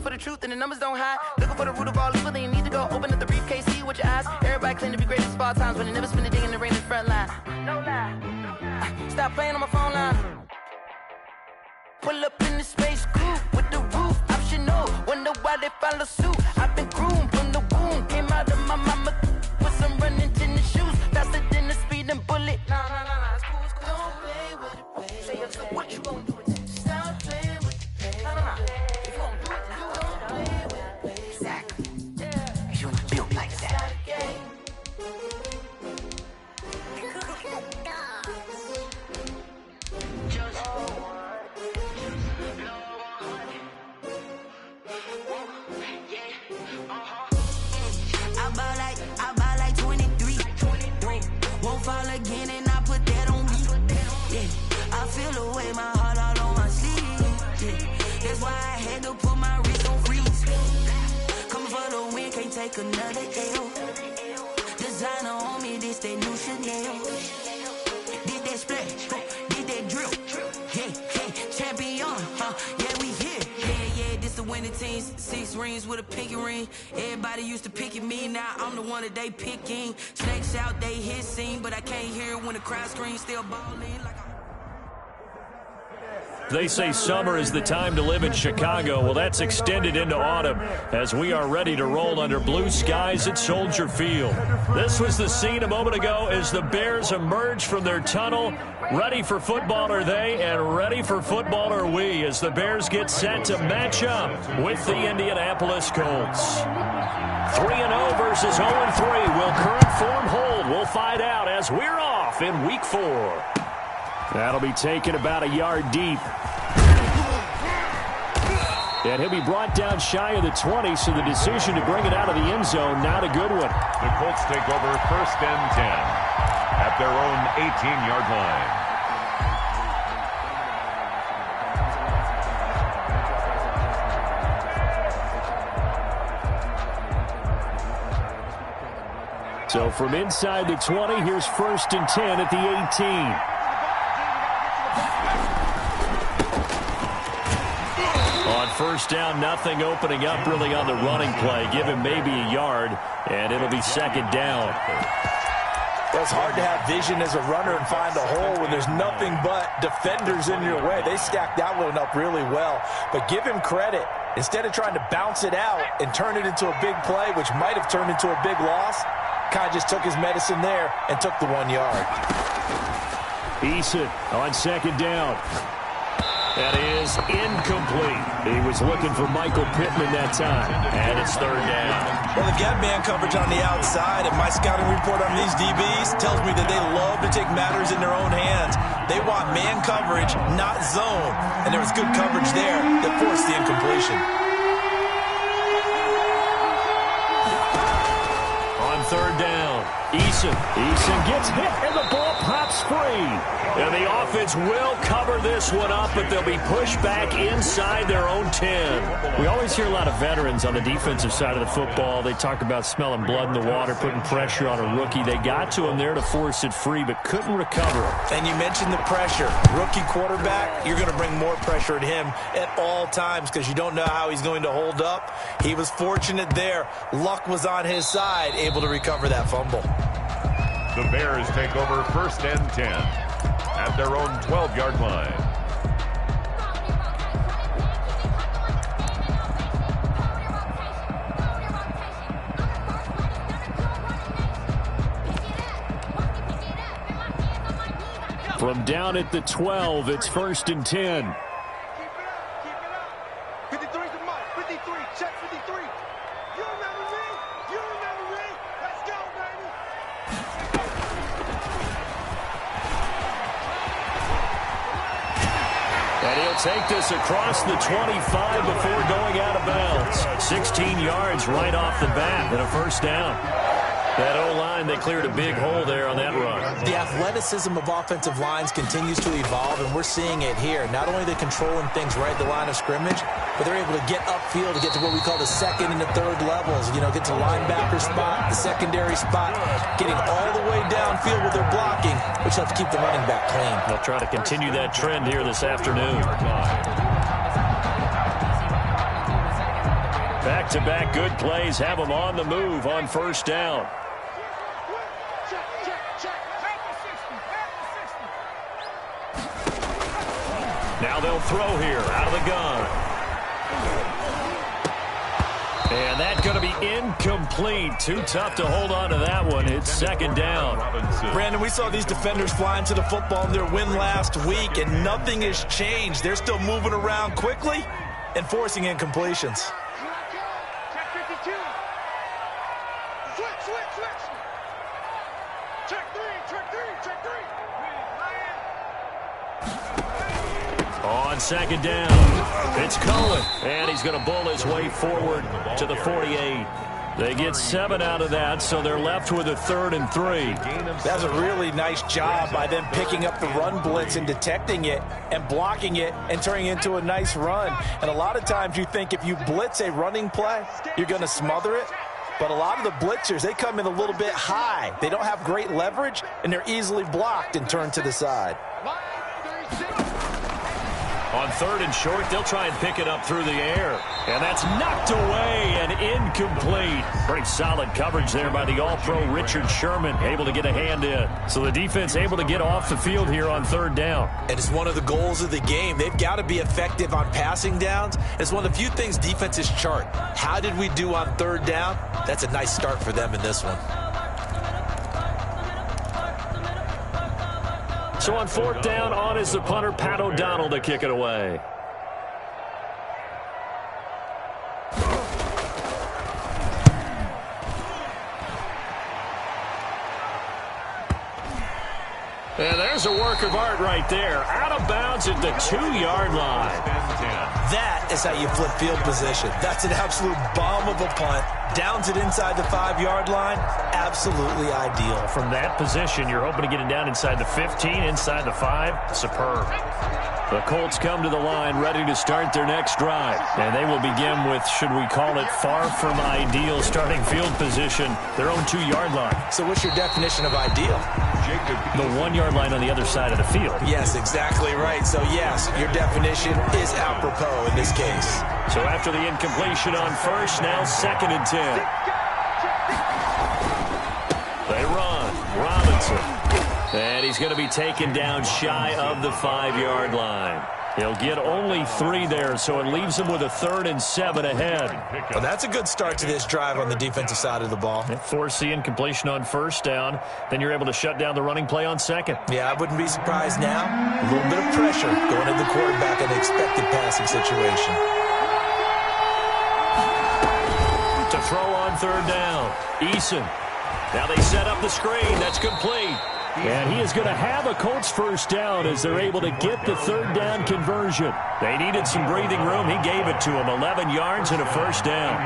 for the truth and the numbers don't hide. Looking for the root of all evil, then you need to go open up the briefcase, see what your eyes. Everybody claim to be greatest of all times, but they never spend a day in the rain in the front line. No lie. Stop playing on my phone line. Pull up in the space coupe with the roof optional. Wonder why they follow suit. I've been groomed from the womb. Came out of my mama with some running tennis shoes. Faster than the speeding bullet. Nah, it's cool, it's cool. Don't play with it, baby. Say so what you gon' do with it? Stop playing with it, baby. Nah. If you gon' do it, then don't play with it, baby. Exactly. Yeah. You built like that. I buy like 23. Won't fall again and I put that on me. Yeah, I feel the way, my heart all on my sleeve. Yeah, that's why I had to put my wrist on freeze. Coming for the win, can't take another L. Designer on me, this that new Chanel. Did that splash, did that drill. Yeah, champion, yeah, we here. Yeah, this the winning team. 6 rings with a pinky ring. Everybody used to pick at me, now I'm the one that they picking. Snakes out, they hissing, but I can't hear it when the crowd screams. Still balling like They say summer is the time to live in Chicago. Well, that's extended into autumn as we are ready to roll under blue skies at Soldier Field. This was the scene a moment ago as the Bears emerge from their tunnel. Ready for football are they, and ready for football are we as the Bears get set to match up with the Indianapolis Colts. 3-0 versus 0-3. Will current form hold? We'll find out as we're off in Week 4. That'll be taken about a yard deep. And he'll be brought down shy of the 20, so the decision to bring it out of the end zone, not a good one. The Colts take over 1st and 10 at their own 18-yard line. So from inside the 20, here's 1st and 10 at the 18. On 1st down, nothing opening up really on the running play. Give him maybe a yard, and it'll be 2nd down. Well, it's hard to have vision as a runner and find a hole when there's nothing but defenders in your way. They stacked that one up really well. But give him credit. Instead of trying to bounce it out and turn it into a big play, which might have turned into a big loss, kind of just took his medicine there and took the 1 yard. Eason on 2nd down. That is incomplete. He was looking for Michael Pittman that time. And it's 3rd down. Well, they've got man coverage on the outside, and my scouting report on these DBs tells me that they love to take matters in their own hands. They want man coverage, not zone. And there was good coverage there that forced the incompletion. On 3rd down, Eason gets hit, and the ball pops free. And the offense will cover this one up, but they'll be pushed back inside their own 10. We always hear a lot of veterans on the defensive side of the football. They talk about smelling blood in the water, putting pressure on a rookie. They got to him there to force it free, but couldn't recover it. And you mentioned the pressure. Rookie quarterback, you're going to bring more pressure at him at all times because you don't know how he's going to hold up. He was fortunate there. Luck was on his side, able to recover that fumble. The Bears take over 1st and 10 at their own 12-yard line. From down at the 12, it's 1st and 10. 53's the mark. 53. Check 53. You remember me? You remember me? Let's go, baby. And he'll take this across the 25 before going out of bounds. 16 yards right off the bat and a 1st down. That O-line, they cleared a big hole there on that run. The athleticism of offensive lines continues to evolve, and we're seeing it here. Not only are they controlling things right at the line of scrimmage, but they're able to get upfield to get to what we call the 2nd and the 3rd levels. You know, get to linebacker spot, the secondary spot, getting all the way downfield with their blocking, which helps keep the running back clean. They'll try to continue that trend here this afternoon. Back-to-back good plays have them on the move on first down. Now they'll throw here out of the gun. And that's going to be incomplete. Too tough to hold on to that one. It's second down. Brandon, we saw these defenders fly into the football in their win last week, and nothing has changed. They're still moving around quickly and forcing incompletions. Check 52. Switch. Check three. On second down, it's Cohen, and he's going to bull his way forward to the 48. They get 7 out of that, so they're left with a 3rd and 3. That's a really nice job by them picking up the run blitz and detecting it and blocking it and turning it into a nice run. And a lot of times you think if you blitz a running play, you're going to smother it. But a lot of the blitzers, they come in a little bit high. They don't have great leverage, and they're easily blocked and turned to the side. On 3rd and short, they'll try and pick it up through the air. And that's knocked away and incomplete. Pretty solid coverage there by the All-Pro Richard Sherman, able to get a hand in. So the defense able to get off the field here on 3rd down. And it's one of the goals of the game. They've got to be effective on passing downs. It's one of the few things defenses chart. How did we do on 3rd down? That's a nice start for them in this one. So on 4th down, on is the punter, Pat O'Donnell, to kick it away. And there's a work of art right there. Out of bounds at the 2-yard line. That is how you flip field position. That's an absolute bomb of a punt. Downs it inside the 5-yard line. Absolutely ideal. From that position, you're hoping to get it down inside the 15, inside the 5. Superb. The Colts come to the line ready to start their next drive. And they will begin with, should we call it, far from ideal starting field position, their own 2-yard line. So what's your definition of ideal? The 1-yard line on the other side of the field. Yes, exactly right. So, yes, your definition is apropos in this case. So after the incompletion on first, now 2nd and 10. They run. Robinson. And he's going to be taken down shy of the 5-yard line. He'll get only 3 there, so it leaves him with a 3rd and 7 ahead. Well, that's a good start to this drive on the defensive side of the ball. Force the incompletion on first down. Then you're able to shut down the running play on 2nd. Yeah, I wouldn't be surprised now. A little bit of pressure going into the quarterback in an expected passing situation. To throw on 3rd down. Eason. Now they set up the screen. That's complete. And he is going to have a Colts first down as they're able to get the 3rd down conversion. They needed some breathing room. He gave it to them. 11 yards and a first down.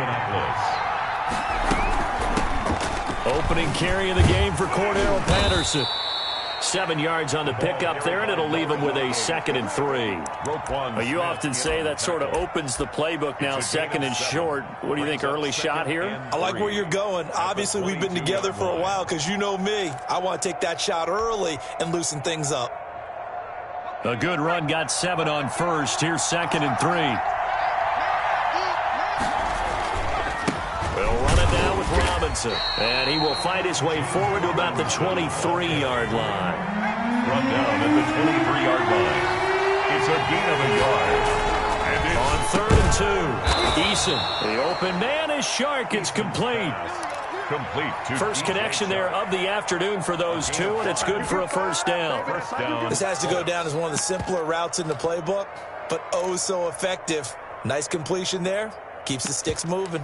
Opening carry of the game for Cordero Patterson. 7 yards on the pickup there, and it'll leave him with a 2nd and 3. You often say that sort of opens the playbook now, 2nd and short. What do you think, early shot here? I like where you're going. Obviously, we've been together for a while because you know me. I want to take that shot early and loosen things up. A good run, got 7 on first. Here's 2nd and 3. They'll run it down with Robinson. And he will fight his way forward to about the 23-yard line. Run down at the 23-yard line. It's a gain of a yard. And on 3rd and 2, Eason, the open man is Shark. It's complete. First connection there of the afternoon for those two, and it's good for a first down. This has to go down as one of the simpler routes in the playbook, but oh so effective. Nice completion there. Keeps the sticks moving.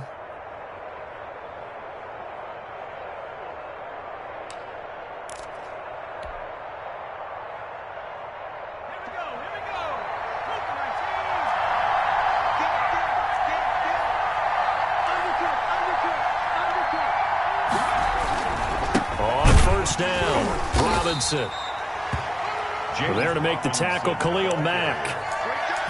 Down, Robinson. There to make the tackle, Khalil Mack.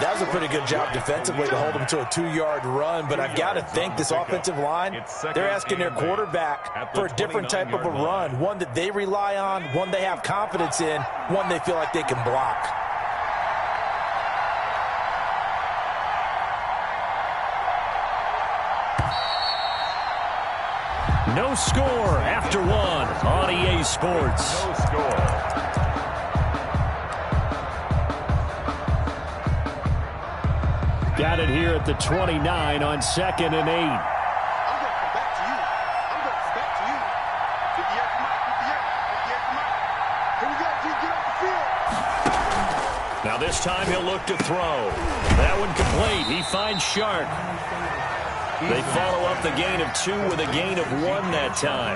That was a pretty good job defensively to hold him to a 2-yard run, but I've got to think this offensive line, they're asking their quarterback for a different type of a run, one that they rely on, one they have confidence in, one they feel like they can block. No score after one on EA Sports. No score. Got it here at the 29 on 2nd and 8. I'm going to come back to you. I'm going to come back to you. 50 yards from out. 50 yards. 50 yards from out. Here we go. Get off the field. Now this time he'll look to throw. That one complete. He finds Shark. They follow up the gain of 2 with a gain of 1 that time.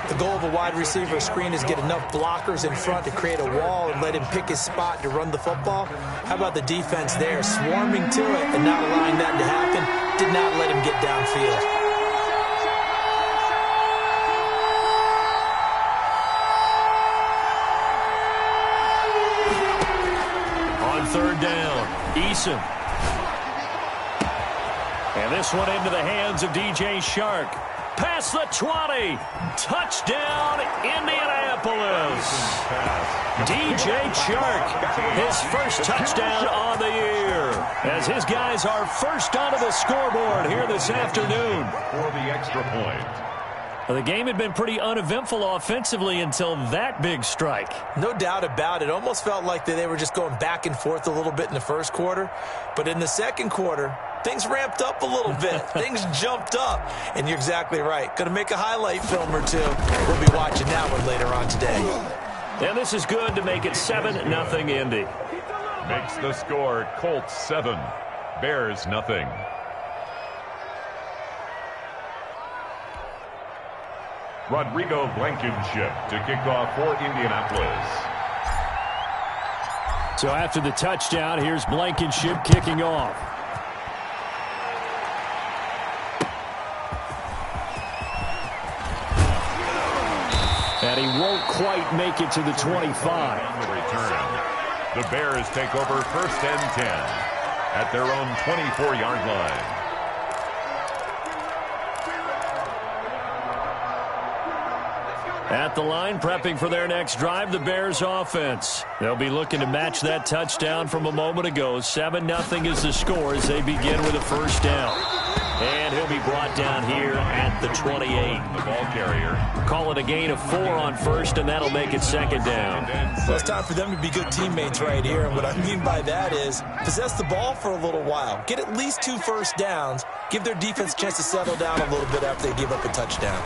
The goal of a wide receiver screen is get enough blockers in front to create a wall and let him pick his spot to run the football. How about the defense there, swarming to it and not allowing that to happen? Did not let him get downfield. On 3rd down, Eason. And this one into the hands of DJ Shark. Past the 20. Touchdown, Indianapolis. DJ Shark, his first touchdown on the year. As his guys are first onto the scoreboard here this afternoon. For the extra point. Well, the game had been pretty uneventful offensively until that big strike. No doubt about it. Almost felt like they were just going back and forth a little bit in the first quarter. But in the second quarter, things ramped up a little bit. Things jumped up. And you're exactly right. Going to make a highlight film or two. We'll be watching that one later on today. And this is good to make it 7-0 Indy. Makes the score Colts 7, Bears nothing. Rodrigo Blankenship to kick off for Indianapolis. So after the touchdown, here's Blankenship kicking off. And he won't quite make it to the 25. On the return, the Bears take over 1st and 10 at their own 24-yard line. At the line, prepping for their next drive, the Bears offense. They'll be looking to match that touchdown from a moment ago. 7-0 is the score as they begin with a 1st down. And he'll be brought down here at the 28. The ball carrier. Call it a gain of 4 on 1st, and that'll make it 2nd down. Well, it's time for them to be good teammates right here. And what I mean by that is possess the ball for a little while. Get at least 2 first downs. Give their defense a chance to settle down a little bit after they give up a touchdown.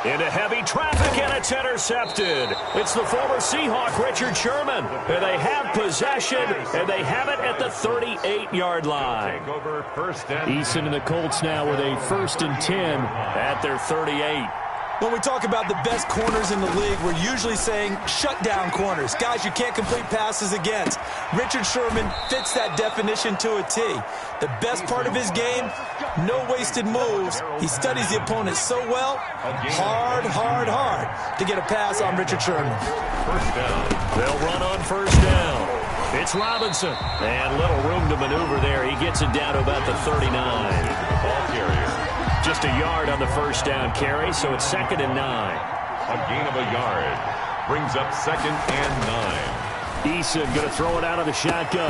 Into heavy traffic, and it's intercepted. It's the former Seahawk, Richard Sherman. And they have possession, and they have it at the 38-yard line. Take over 1st and Eason and the Colts now with a 1st and 10 at their 38. When we talk about the best corners in the league, we're usually saying shut down corners. Guys you can't complete passes against. Richard Sherman fits that definition to a T. The best part of his game, no wasted moves. He studies the opponent so well, hard to get a pass on Richard Sherman. 1st down. They'll run on 1st down. It's Robinson. And little room to maneuver there. He gets it down to about the 39. Ball carrier. Just a yard on the 1st down carry, so it's 2nd and 9. A gain of a yard. Brings up 2nd and 9. Eason going to throw it out of the shotgun.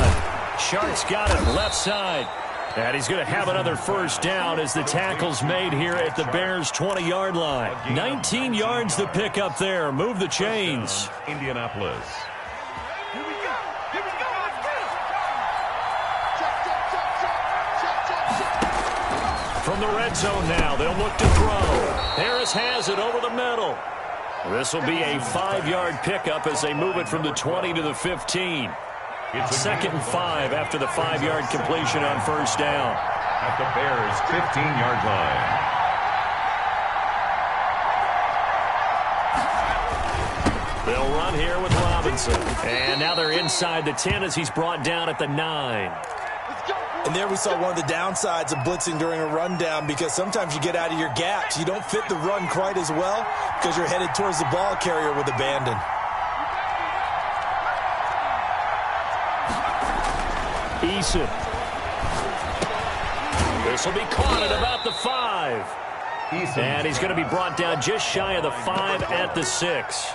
Shark's got it left side. And he's going to have another 1st down as the tackle's made here at the Bears' 20-yard line. 19 yards to pick up there. Move the chains. Indianapolis. Here we go. Here we go. Let's go. Check. From the red zone now, they'll look to throw. Harris has it over the middle. This will be a 5-yard pickup as they move it from the 20 to the 15. It's 2nd and 5 after the 5-yard completion on 1st down. At the Bears' 15-yard line. They'll run here with Robinson. And now they're inside the 10 as he's brought down at the 9. And there we saw one of the downsides of blitzing during a rundown, because sometimes you get out of your gaps. You don't fit the run quite as well because you're headed towards the ball carrier with abandon. Eason. This will be caught at about the 5. Eason. And he's going to be brought down just shy of the 5 at the 6.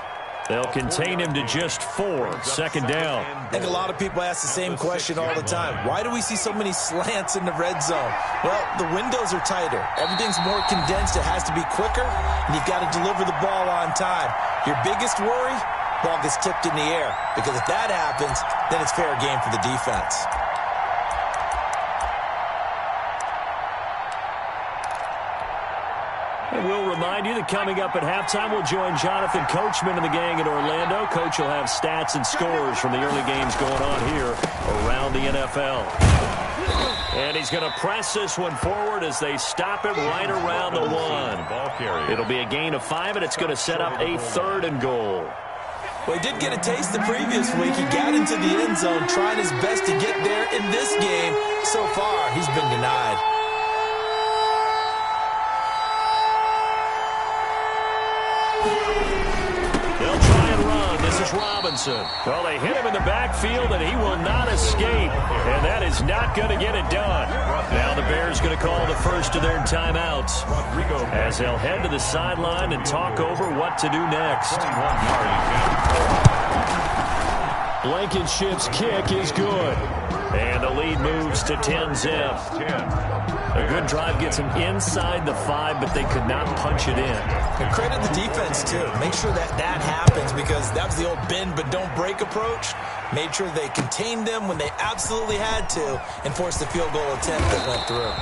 They'll contain him to just 4. Second down. I think a lot of people ask the same question all the time. Why do we see so many slants in the red zone? Well, the windows are tighter. Everything's more condensed. It has to be quicker, and you've got to deliver the ball on time. Your biggest worry, ball gets tipped in the air, because if that happens, then it's fair game for the defense. And we'll remind you that coming up at halftime, we'll join Jonathan Coachman and the gang in Orlando. Coach will have stats and scores from the early games going on here around the NFL. And he's going to press this one forward as they stop it right around the 1. It'll be a gain of 5, and it's going to set up a 3rd and goal. Well, he did get a taste the previous week. He got into the end zone, trying his best to get there in this game. So far, he's been denied. They'll try and run. This is Robinson. Well, they hit him in the backfield, and he will not escape. And that is not going to get it done. Now the Bears going to call the first of their timeouts as they'll head to the sideline and talk over what to do next. Blankenship's kick is good. And the lead moves to 10-zip. A good drive gets them inside the 5, but they could not punch it in. And credit the defense, too. Make sure that happens, because that was the old bend but don't break approach. Made sure they contained them when they absolutely had to and forced the field goal attempt that went through.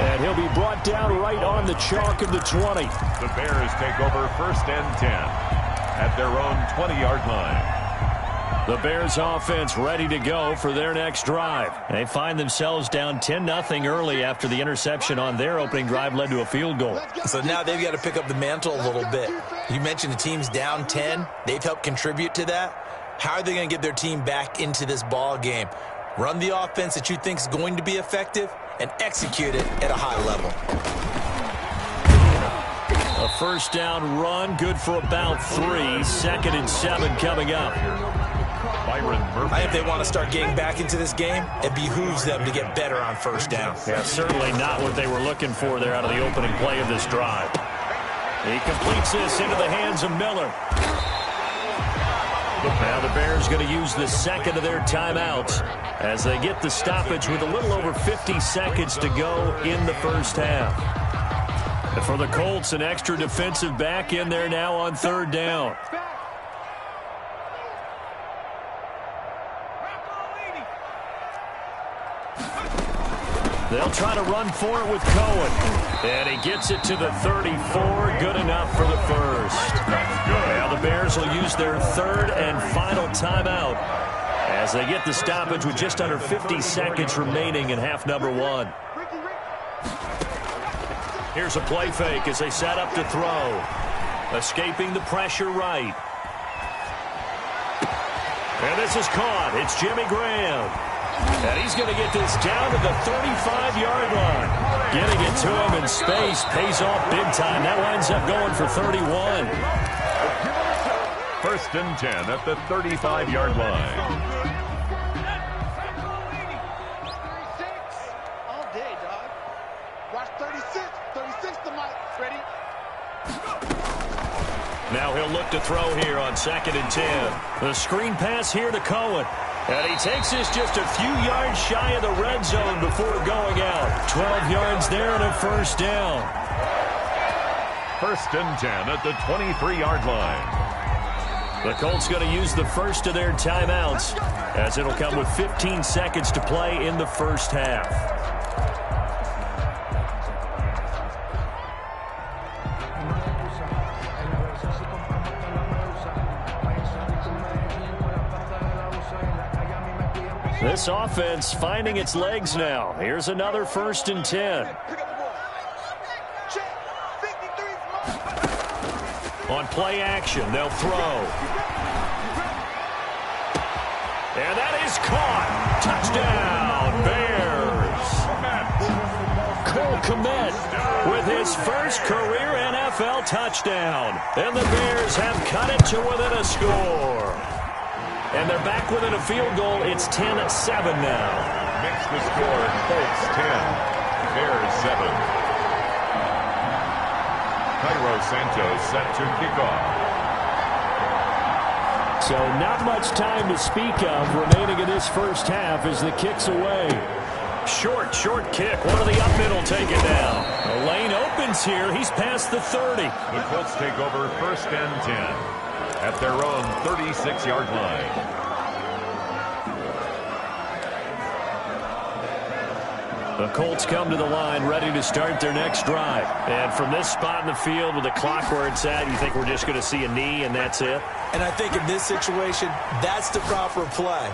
And he'll be brought down right on the chalk of the 20. The Bears take over 1st and 10 at their own 20-yard line. The Bears offense ready to go for their next drive. They find themselves down 10-0 early after the interception on their opening drive led to a field goal. So now they've got to pick up the mantle a little bit. You mentioned the team's down 10. They've helped contribute to that. How are they going to get their team back into this ball game? Run the offense that you think is going to be effective and execute it at a high level. A first down run, good for about 3. 2nd and 7 coming up. I think they want to start getting back into this game. It behooves them to get better on first down. Yeah, certainly not what they were looking for there out of the opening play of this drive. He completes this into the hands of Miller. Now the Bears going to use the 2nd of their timeouts as they get the stoppage with a little over 50 seconds to go in the first half. And for the Colts, an extra defensive back in there now on 3rd down. They'll try to run for it with Cohen. And he gets it to the 34. Good enough for the first. Now the Bears will use their 3rd and final timeout as they get the stoppage with just under 50 seconds remaining in half number 1. Here's a play fake as they set up to throw. Escaping the pressure right. And this is caught. It's Jimmy Graham. And he's going to get this down to the 35-yard line. Getting it to him in space pays off big time. That winds up going for 31. 1st and 10 at the 35-yard line. All day, dog. Watch 36. 36 the mic. Ready? Now he'll look to throw here on 2nd and 10. The screen pass here to Cohen. And he takes this just a few yards shy of the red zone before going out. 12 yards there and a first down. 1st and 10 at the 23-yard line. The Colts going to use the first of their timeouts as it'll come with 15 seconds to play in the first half. This offense finding its legs now. Here's another 1st and 10. On play action, they'll throw. And that is caught. Touchdown, Bears. Cole Kmet with his first career NFL touchdown. And the Bears have cut it to within a score. And they're back within a field goal. It's 10-7 now. Makes the score Colts 10, Bears 7. Cairo Santos set to kick off. So not much time to speak of remaining in this first half as the kick's away. Short kick. One of the up middle take it down. The lane opens here. He's past the 30. The Colts take over 1st and 10 at their own 36-yard line. The Colts come to the line ready to start their next drive. And from this spot in the field with the clock where it's at, you think we're just going to see a knee and that's it? And I think in this situation, that's the proper play.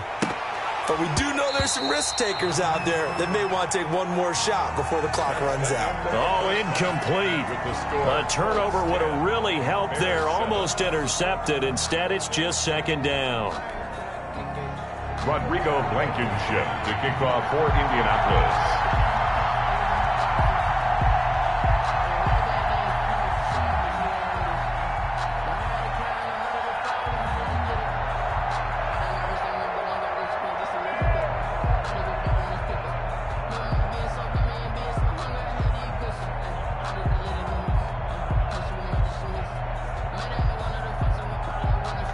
But we do know there's some risk takers out there that may want to take one more shot before the clock runs out. Oh, incomplete. A turnover would have really helped there. Almost intercepted. Instead, it's just 2nd down. Rodrigo Blankenship to kick off for Indianapolis.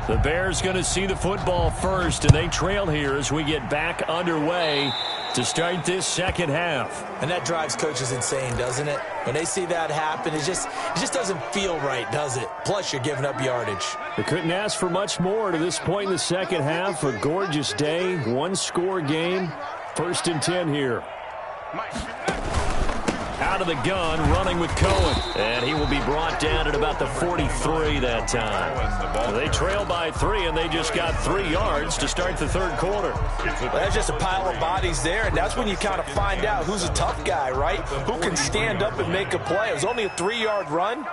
The Bears going to see the football first, and they trail here as we get back underway to start this second half. And that drives coaches insane, doesn't it? When they see that happen, it just doesn't feel right, does it? Plus, you're giving up yardage. They couldn't ask for much more to this point in the second half. A gorgeous day, one-score game. 1st and 10 here. Out of the gun, running with Cohen. And he will be brought down at about the 43 that time. They trail by 3, and they just got 3 yards to start the 3rd quarter. Well, that's just a pile of bodies there, and that's when you kind of find out who's a tough guy, right? Who can stand up and make a play. It was only a 3-yard run,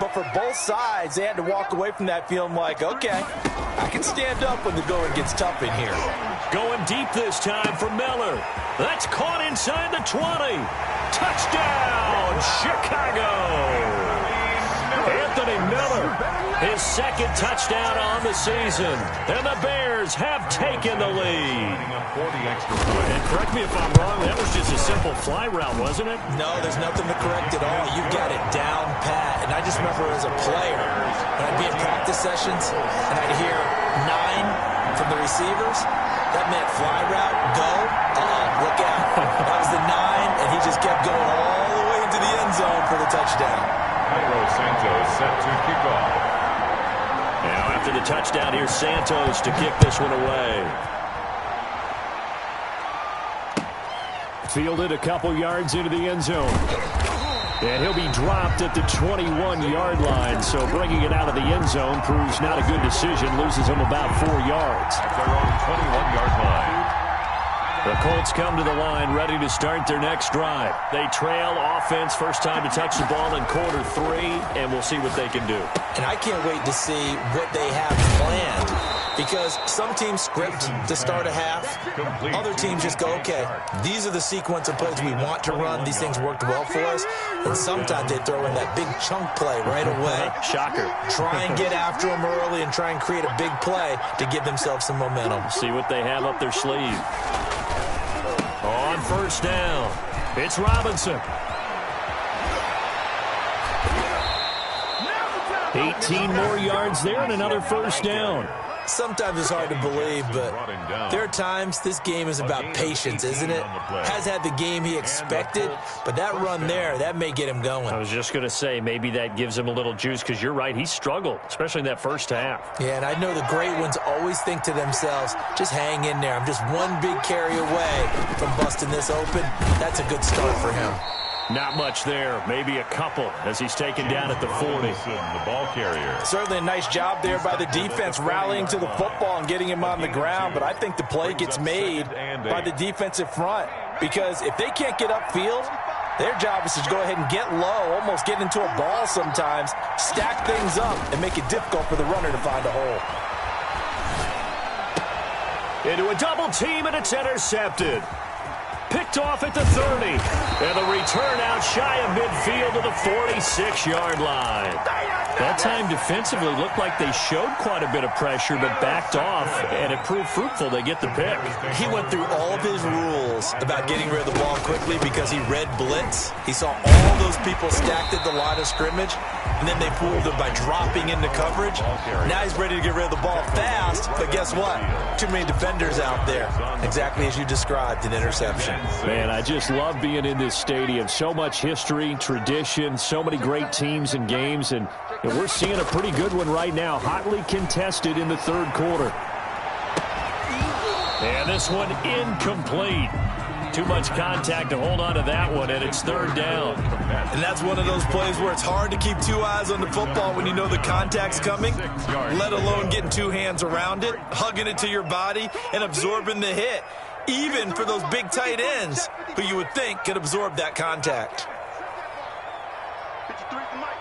but for both sides, they had to walk away from that feeling like, okay, I can stand up when the going gets tough in here. Going deep this time for Miller. That's caught inside the 20. Touchdown, Chicago! Anthony Miller, his 2nd touchdown on the season. And the Bears have taken the lead. And correct me if I'm wrong, that was just a simple fly route, wasn't it? No, there's nothing to correct at all. You got it down pat. And I just remember as a player, when I'd be in practice sessions, and I'd hear 9 from the receivers, that meant fly route, go, look out. That was the 9, and he just kept going all the way into the end zone for the touchdown. Cairo Santos set to kick off. Now after the touchdown, here's Santos to kick this one away. Fielded a couple yards into the end zone. And he'll be dropped at the 21-yard line. So bringing it out of the end zone proves not a good decision. Loses him about 4 yards. At their own 21-yard line. The Colts come to the line ready to start their next drive. They trail offense, first time to touch the ball in quarter 3, and we'll see what they can do. And I can't wait to see what they have planned, because some teams script to start a half. Other teams just go, okay, these are the sequence of plays we want to run. These things worked well for us. And sometimes they throw in that big chunk play right away. Shocker. Try and get after them early and try and create a big play to give themselves some momentum. See what they have up their sleeve. On first down, it's Robinson. 18 more yards there and another first down. Sometimes it's hard to believe, but there are times this game is about patience, isn't it? Has had the game he expected, but that run there, that may get him going. I was just going to say, maybe that gives him a little juice, because you're right, he struggled, especially in that first half. Yeah, and I know the great ones always think to themselves, just hang in there. I'm just one big carry away from busting this open. That's a good start for him. Not much there, maybe a couple, as he's taken down at the 40. The ball carrier. Certainly a nice job there by the defense rallying to the football and getting him on the ground, but I think the play gets made by the defensive front, because if they can't get upfield, their job is to go ahead and get low, almost get into a ball sometimes, stack things up, and make it difficult for the runner to find a hole. Into a double team, and it's intercepted. Pick picked off at the 30. And the return out shy of midfield to the 46-yard line. That time defensively looked like they showed quite a bit of pressure but backed off, and it proved fruitful. They get the pick. He went through all of his rules about getting rid of the ball quickly because he read blitz. He saw all those people stacked at the line of scrimmage, and then they fooled him by dropping into coverage. Now he's ready to get rid of the ball fast, but guess what? Too many defenders out there. Exactly as you described, an interception. Man, I just love being in this stadium. So much history, tradition, so many great teams and games, and we're seeing a pretty good one right now, hotly contested in the third quarter. And this one incomplete. Too much contact to hold on to that one, and it's third down. And that's one of those plays where it's hard to keep two eyes on the football when you know the contact's coming, let alone getting two hands around it, hugging it to your body, and absorbing the hit, even for those big tight ends who you would think could absorb that contact. 53 is the mic.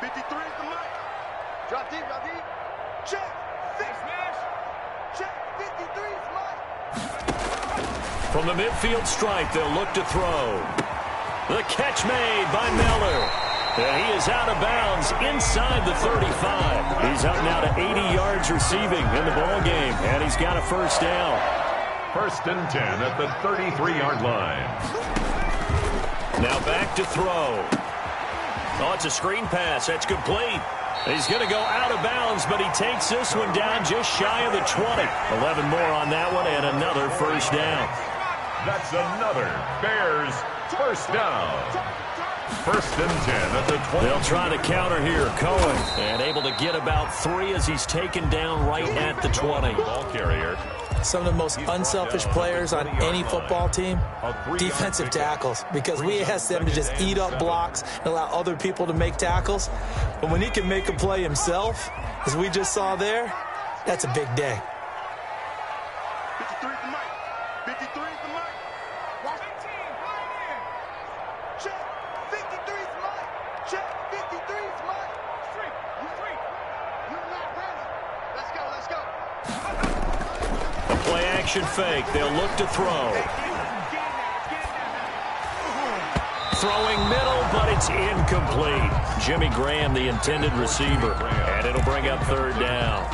53 is the mic. Drop deep, drop deep. Check. Smash. Check. 53 is mic. From the midfield stripe, they'll look to throw. The catch made by Miller. And he is out of bounds inside the 35. He's up now to 80 yards receiving in the ball game, and he's got a first down. First and 10 at the 33-yard line. Now back to throw. Oh, it's a screen pass. That's complete. He's going to go out of bounds, but he takes this one down just shy of the 20. 11 more on that one, and another first down. That's another Bears first down. First and 10 at the 20. They'll try to counter here. Cohen, and able to get about 3 as he's taken down right at the 20. Ball carrier. Some of the most unselfish players on any football team, defensive tackles, because we ask them to just eat up blocks and allow other people to make tackles. But when he can make a play himself, as we just saw there, that's a big day. 53 is the mic. 53 is the mic. Watch the team. Check. 53 is mic. Check. 53 is mic. Street. You free. You're not ready. Let's go. Let's go. A play action fake. They'll look to throw. Throwing middle, but it's incomplete. Jimmy Graham, the intended receiver, and it'll bring up third down.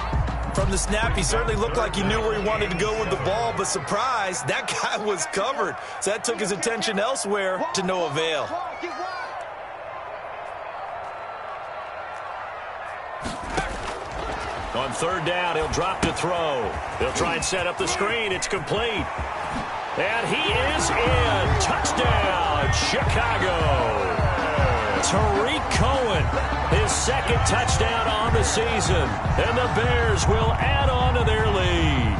From the snap, he certainly looked like he knew where he wanted to go with the ball, but surprise, that guy was covered. So that took his attention elsewhere to no avail. On third down, he'll drop to throw. They'll try and set up the screen. It's complete. And he is in. Touchdown, Chicago. Tariq Cohen, his second touchdown on the season. And the Bears will add on to their lead.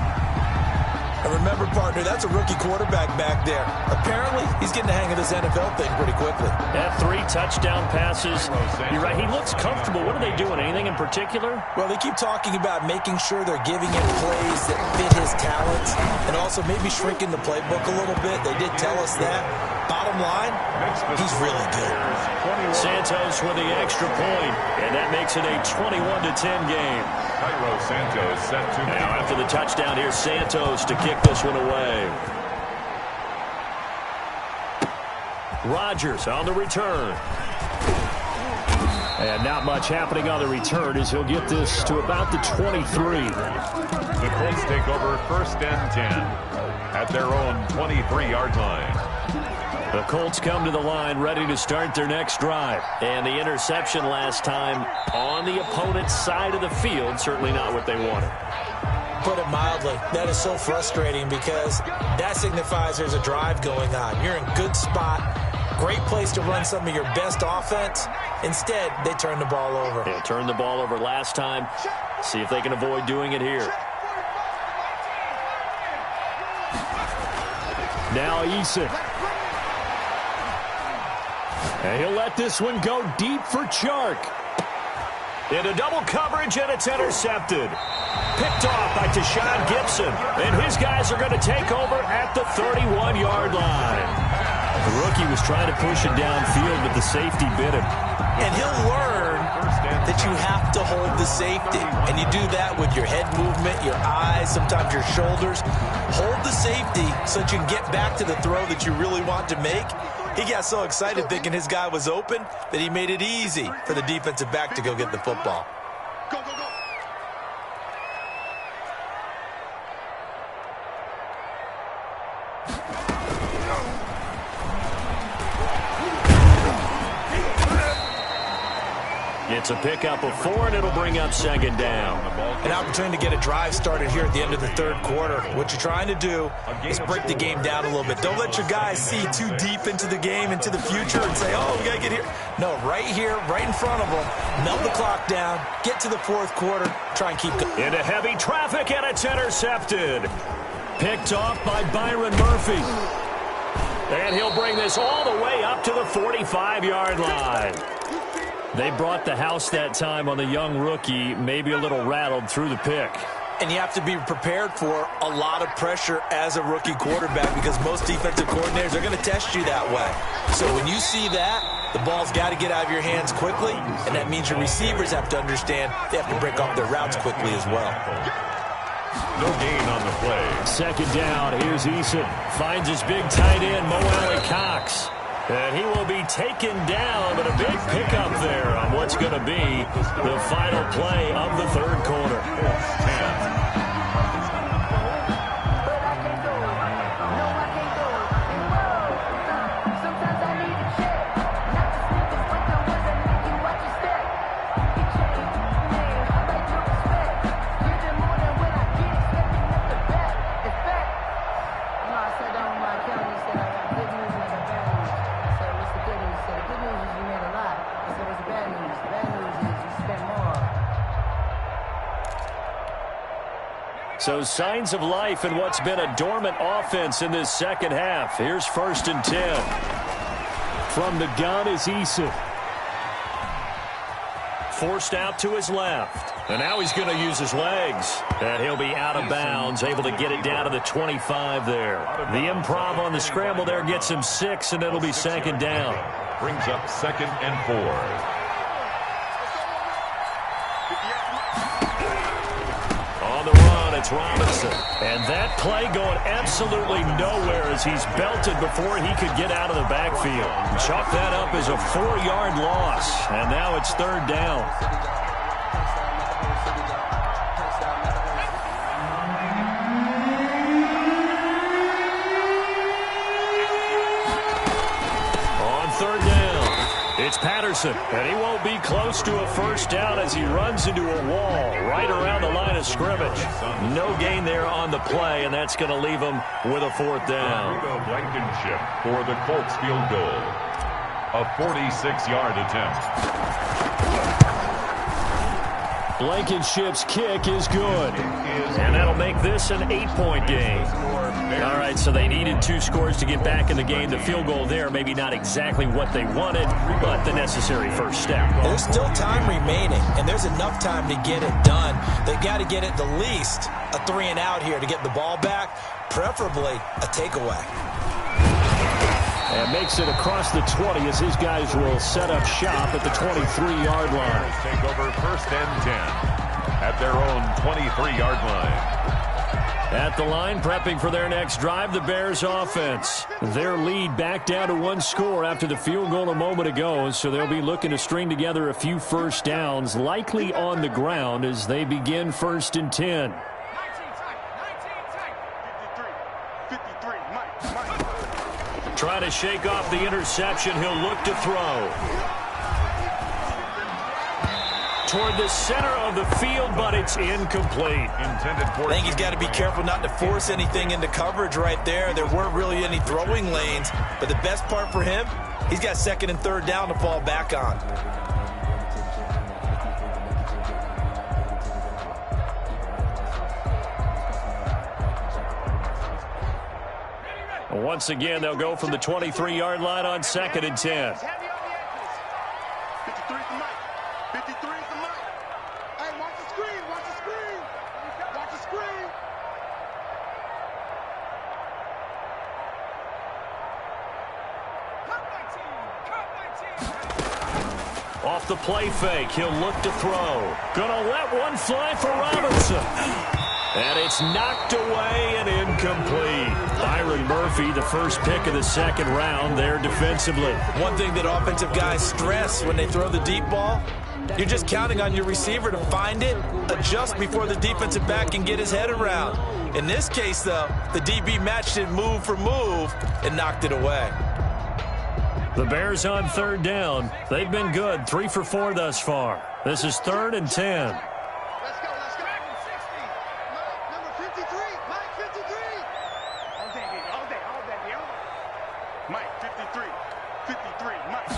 And remember, partner, that's a rookie quarterback back there. Apparently, he's getting the hang of this NFL thing pretty quickly. Had 3 touchdown passes. You're right, he looks comfortable. What are they doing? Anything in particular? Well, they keep talking about making sure they're giving him plays that fit his talents and also maybe shrinking the playbook a little bit. They did tell us that. Bottom line, he's really good. Santos with the extra point, and that makes it a 21-10 game. Cairo Santos set to Now after the touchdown, here's Santos to kick this one away. Rodgers on the return. And not much happening on the return as he'll get this to about the 23. The Colts take over first and 10 at their own 23-yard line. The Colts come to the line ready to start their next drive. And the interception last time on the opponent's side of the field, certainly not what they wanted. Put it mildly, that is so frustrating because that signifies there's a drive going on. You're in good spot, great place to run some of your best offense. Instead, they turn the ball over. They turned the ball over last time. See if they can avoid doing it here. Now Eason. And he'll let this one go deep for Chark. Into double coverage, and it's intercepted. Picked off by Tashawn Gibson. And his guys are going to take over at the 31-yard line. The rookie was trying to push it downfield, but the safety bit him. And he'll learn that you have to hold the safety. And you do that with your head movement, your eyes, sometimes your shoulders. Hold the safety so that you can get back to the throw that you really want to make. He got so excited thinking his guy was open that he made it easy for the defensive back to go get the football. Go, go, go. It's a pickup of 4, and it'll bring up second down. An opportunity to get a drive started here at the end of the third quarter. What you're trying to do is break the game down a little bit. Don't let your guys see too deep into the game, into the future, and say, oh, we got to get here. No, right here, right in front of them. Melt the clock down, get to the fourth quarter, try and keep going. Into heavy traffic, and it's intercepted. Picked off by Byron Murphy. And he'll bring this all the way up to the 45-yard line. They brought the house that time on the young rookie, maybe a little rattled through the pick. And you have to be prepared for a lot of pressure as a rookie quarterback because most defensive coordinators are going to test you that way. So when you see that, the ball's got to get out of your hands quickly, and that means your receivers have to understand they have to break off their routes quickly as well. No gain on the play. Second down, here's Eason. Finds his big tight end, Mo Alley-Cox. And he will be taken down, but a big pickup there on what's going to be the final play of the third quarter. So signs of life in what's been a dormant offense in this second half. Here's 1st and 10. From the gun is Eason. Forced out to his left. And now he's going to use his legs. And he'll be out of bounds, able to get it down to the 25 there. The improv on the scramble there gets him 6, and it'll be second down. Brings up 2nd and 4. It's Robinson. And that play going absolutely nowhere as he's belted before he could get out of the backfield. Chalk that up as a 4-yard loss. And now it's 3rd down. On 3rd down, it's Patterson. And he won't be close to a first down as he runs into a wall right around the line of scrimmage. No gain there on the play, and that's going to leave him with a 4th down. Blankenship for the Colts field goal. A 46-yard attempt. Blankenship's kick is good. And that'll make this an 8-point game. All right, so they needed 2 scores to get back in the game. The field goal there, maybe not exactly what they wanted, but the necessary first step. There's still time remaining, and there's enough time to get it done. They've got to get at the least a 3-and-out here to get the ball back, preferably a takeaway. And makes it across the 20 as his guys will set up shop at the 23-yard line. Take over 1st and 10 at their own 23-yard line. At the line, prepping for their next drive, the Bears offense. Their lead back down to 1 score after the field goal a moment ago, so they'll be looking to string together a few first downs, likely on the ground as they begin 1st and 10. 53, Mike. Trying to shake off the interception, he'll look to throw. Toward the center of the field, but it's incomplete. I think he's got to be careful not to force anything into coverage right there. There weren't really any throwing lanes, but the best part for him, he's got 2nd and 3rd down to fall back on. Once again, they'll go from the 23-yard line on 2nd and 10. 53 for Mike. 53 for Mike. Hey, watch the screen. Watch the screen. Watch the screen. Cut my team. Off the play fake, he'll look to throw. Gonna let one fly for Robinson. And it's knocked away and incomplete. Byron Murphy, the first pick of the second round there defensively. One thing that offensive guys stress when they throw the deep ball, you're just counting on your receiver to find it, adjust before the defensive back can get his head around. In this case, though, the DB matched it move for move and knocked it away. The Bears on third down. They've been good, 3 for 4 thus far. This is 3rd and 10. Let's go. Mike, number 53. Mike, 53. All day. Mike, 53. 53, Mike.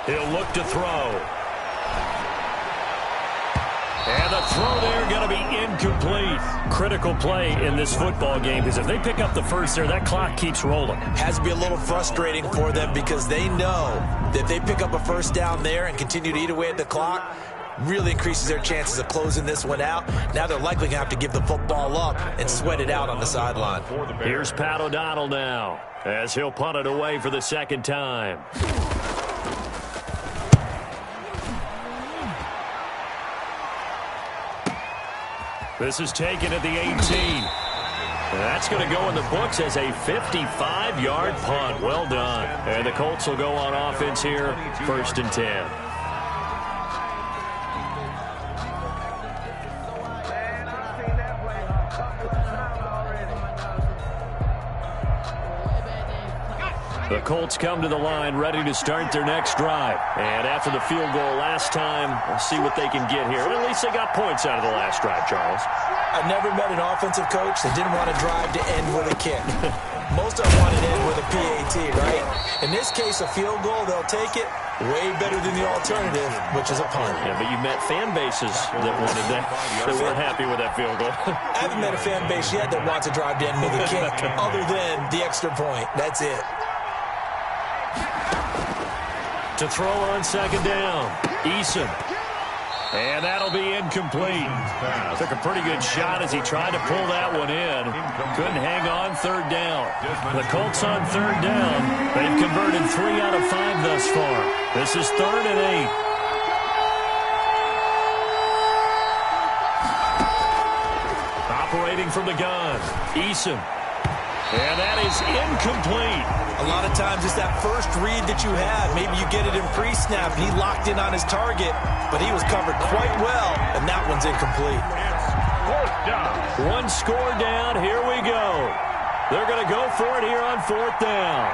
He'll look to throw. And the throw there going to be incomplete. Critical play in this football game because if they pick up the first there, that clock keeps rolling. Has to be a little frustrating for them because they know that if they pick up a first down there and continue to eat away at the clock, really increases their chances of closing this one out. Now they're likely going to have to give the football up and sweat it out on the sideline. Here's Pat O'Donnell now as he'll punt it away for the second time. This is taken at the 18. That's going to go in the books as a 55-yard punt. Well done. And the Colts will go on offense here, 1st and 10. The Colts come to the line ready to start their next drive. And after the field goal last time, we'll see what they can get here. At least they got points out of the last drive, Charles. I've never met an offensive coach that didn't want to drive to end with a kick. Most of them want to end with a PAT, right? In this case, a field goal, they'll take it. Way better than the alternative, which is a punt. Yeah, but you met fan bases that wanted that. They weren't happy with that field goal. I haven't met a fan base yet that wants to drive to end with a kick other than the extra point. That's it. To throw on second down, Eason. And that'll be incomplete. Took a pretty good shot as he tried to pull that one in. Couldn't hang on third down. The Colts on third down. They've converted 3 out of 5 thus far. This is 3rd and 8. Operating from the gun, Eason. And that is incomplete. A lot of times it's that first read that you have. Maybe you get it in pre-snap, and he locked in on his target, but he was covered quite well, and that one's incomplete. One score down. Here we go. They're going to go for it here on 4th down.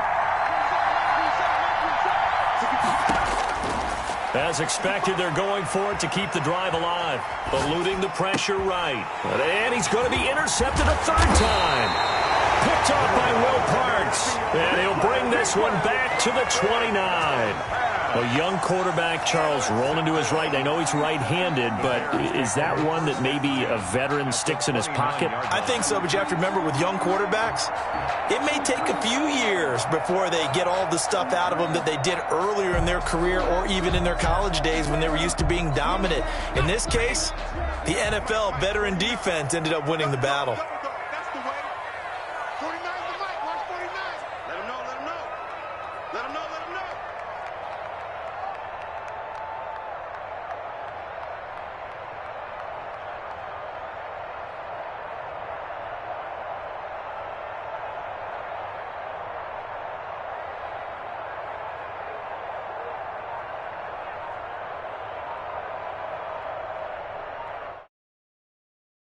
As expected, they're going for it to keep the drive alive, eluding the pressure right. And he's going to be intercepted a 3rd time. Picked off by Will Parks. And he'll bring this one back to the 29. A young quarterback, Charles, rolling to his right. I know he's right-handed, but is that one that maybe a veteran sticks in his pocket? I think so, but you have to remember with young quarterbacks, it may take a few years before they get all the stuff out of them that they did earlier in their career or even in their college days when they were used to being dominant. In this case, the NFL veteran defense ended up winning the battle.